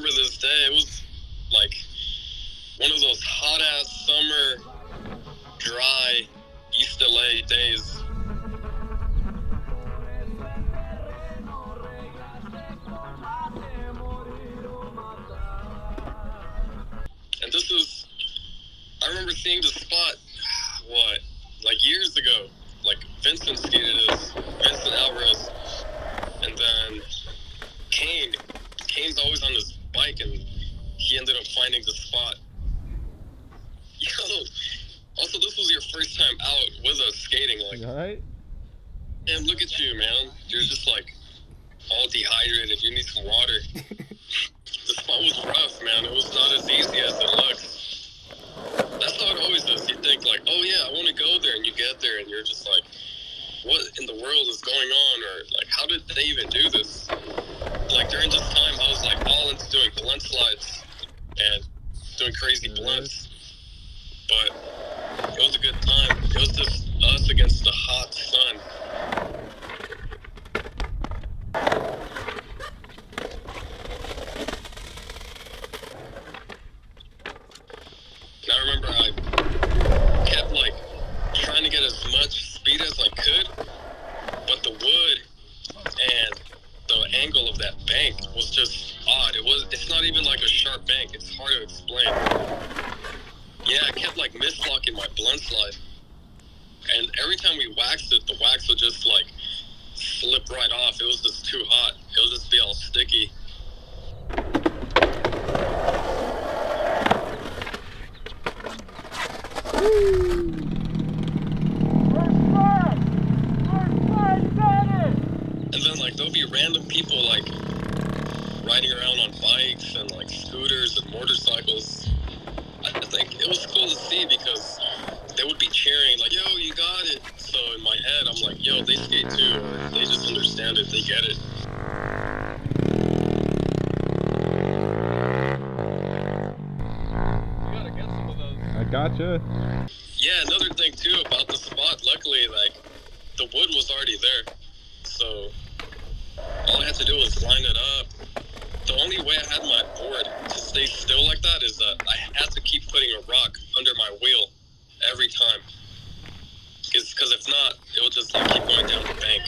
remember this day. It was like one of those hot ass summer, dry East LA days. And this is, I remember seeing the spot, like years ago. Like Vincent skated this, Vincent Alvarez, and then Cain. Cain's always on his bike, and he ended up finding the spot. Yo, also this was your first time out with us skating, like. Right? Damn, look at you, man. You're just like all dehydrated. You need some water. The spot was rough, man. It was not as easy as it looks. That's how it always is. You think like, oh yeah, I want to go there, and you get there, and you're just like, what in the world is going on? Or like, how did they even do this? Like during this time, I was like all into doing blunt slides and doing crazy blunts. But it was a good time. It was just us against the hot sun. And I remember I kept like trying to get as much speed as I could, but the wood and the angle of that bank was just odd. It's not even like a sharp bank. It's hard to explain. Yeah, I kept like mislocking my blunt slide. And every time we waxed it, the wax would just like slip right off. It was just too hot. It would just be all sticky. And then like there'll be random people like riding around on bikes and like scooters and motorcycles. I think it was cool to see because they would be cheering like, yo, you got it. So in my head, I'm like, yo, they skate too. Or they just understand it. They get it. You gotta get some of those. I gotcha. Yeah, another thing too about the spot, luckily, like the wood was already there. So all I had to do was line it up. The only way I had my board to stay still like that is that I had to keep putting a rock under my wheel every time. Because if not, it would just like keep going down the bank.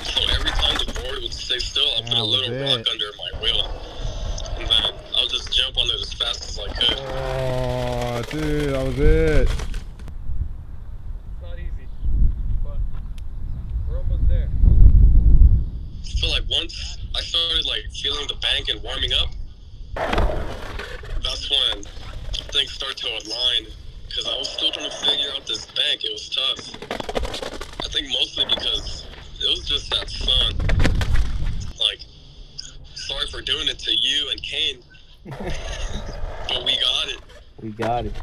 So every time the board would stay still, I'll put a little rock under my wheel. And then I'll just jump on it as fast as I could. Oh, dude, that was it. It's not easy, but we're almost there. I feel like once I started like feeling the bank and warming up, that's when things start to align. Because I was still trying to figure out this bank. It was tough. I think mostly because it was just that sun. Like, sorry for doing it to you and Cain, but we got it. We got it.